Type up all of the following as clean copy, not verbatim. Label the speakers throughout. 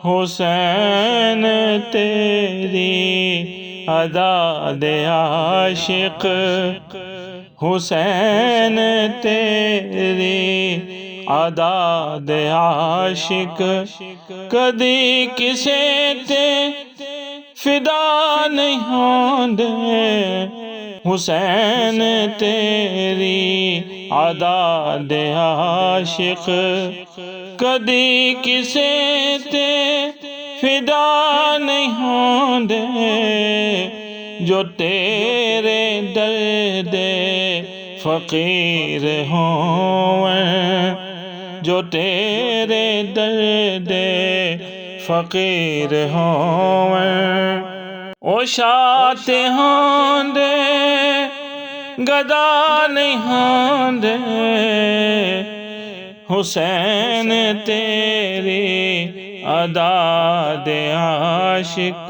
Speaker 1: हुसैन तेरी अदा दे आशिक, हुसैन तेरी अदा दे आशिक, कदी किसे ते फिदा नहीं होंदे। हुसैन तेरी अदा दे आशिक, कदी किसे ते फिदा नहीं होंदे। जो तेरे दर्द फकीर होवें, जो तेरे दर्द फकीर होवें, ओ शात होंदे गदा नहीं होंदे। हुसैन तेरी अदा दे आशिक,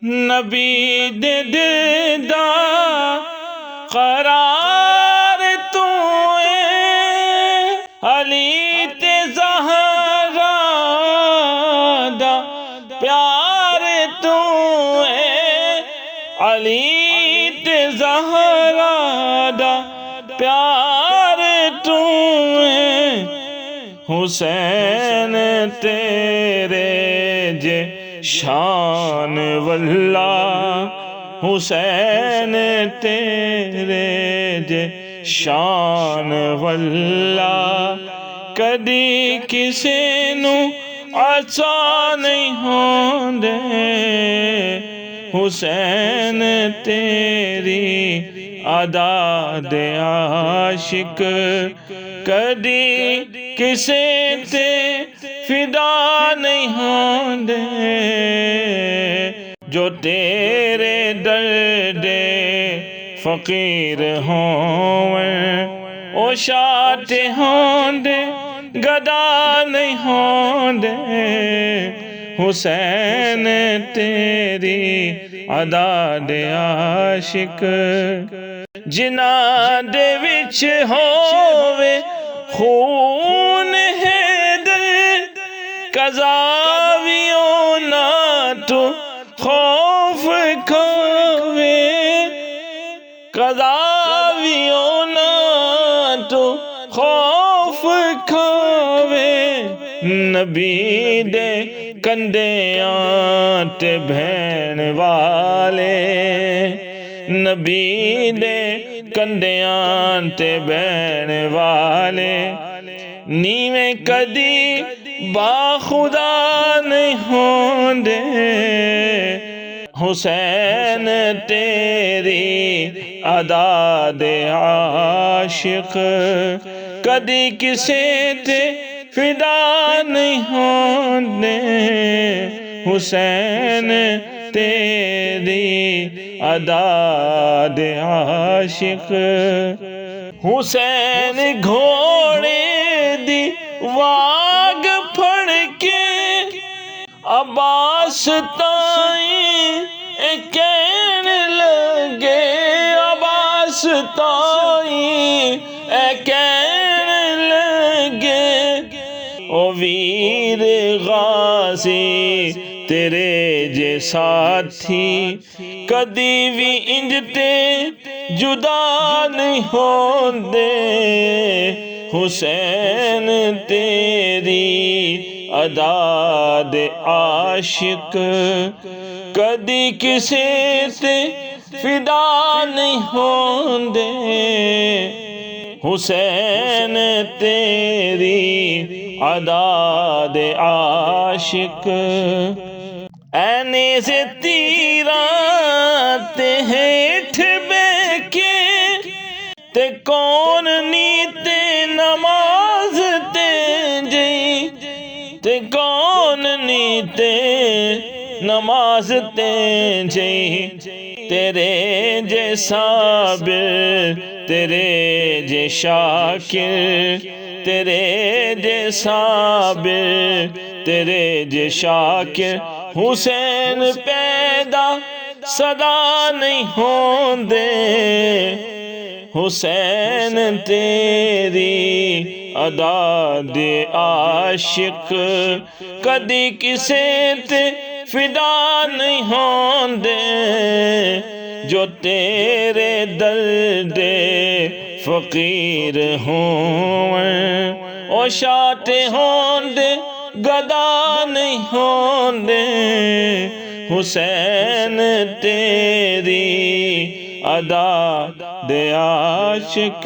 Speaker 1: नबी दे दिल दा करार तू है, अली ते ज़हरा दा प्यार तू है, अली ते ज़हरा दा प्यार तू है। हुसैन तेरे जे शान वल्ला, हुसैन तेरे जे शान वल्ला, कदी किसे नू आसा नहीं होंदे। हुसैन तेरी अदा दे आशिक, कदी किसे ते फिदा नहीं होंदे। जो तेरे दर्द फकीर होवें, ओ शात होंदे गदा नहीं होंदे। हुसैन तेरी अदा दे आशिक, जिना दे विच होवे खून हैदर, कज़ावियों ना तो खौफ खोवे, कज़ावियों ना तो खौफ खोवे। नबी दे कंधियां ते भैन वाले, नबी दे कंधियां ते भैन वाले, नीवें कदी बाखुदा नहीं होंदे। हुसैन तेरी अदा दे आशिक, कदी किसे ते फिदा नहीं होंदे। हुसैन तेरी अदा दे आशिक, हुसैन घोड़े दी वाग फड़ के अब्बास ताईं कहन लगे, अब्बास ताईं कहन लगे। ओ वीर गाज़ी तेरे जे साथी, कदी भी इंज ते जुदा नहीं होंदे। हुसैन तेरी अदा दे आशिक, कदी किसे ते फिदा नहीं होंदे। हुसैन तेरी अदा दे आशिक, ऐने से तीरा ते हेठ बैके, ते कौन नीते नमाज ते जई, ते कौन नीते नमाज ते जई। तेरे जे साबिर, तेरे जे शाकिर, तेरे जे साबिर, तेरे जे शाकिर। हुसैन पैदा सदा नहीं होंदे। हुसैन तेरी अदा दे आशिक कदी किसे ते फिदा नहीं होंदे जो तेरे दर्दे फकीर हों ओ शाते होंदे गदा नहीं होंदे हुसैन तेरी अदा दे आशिक।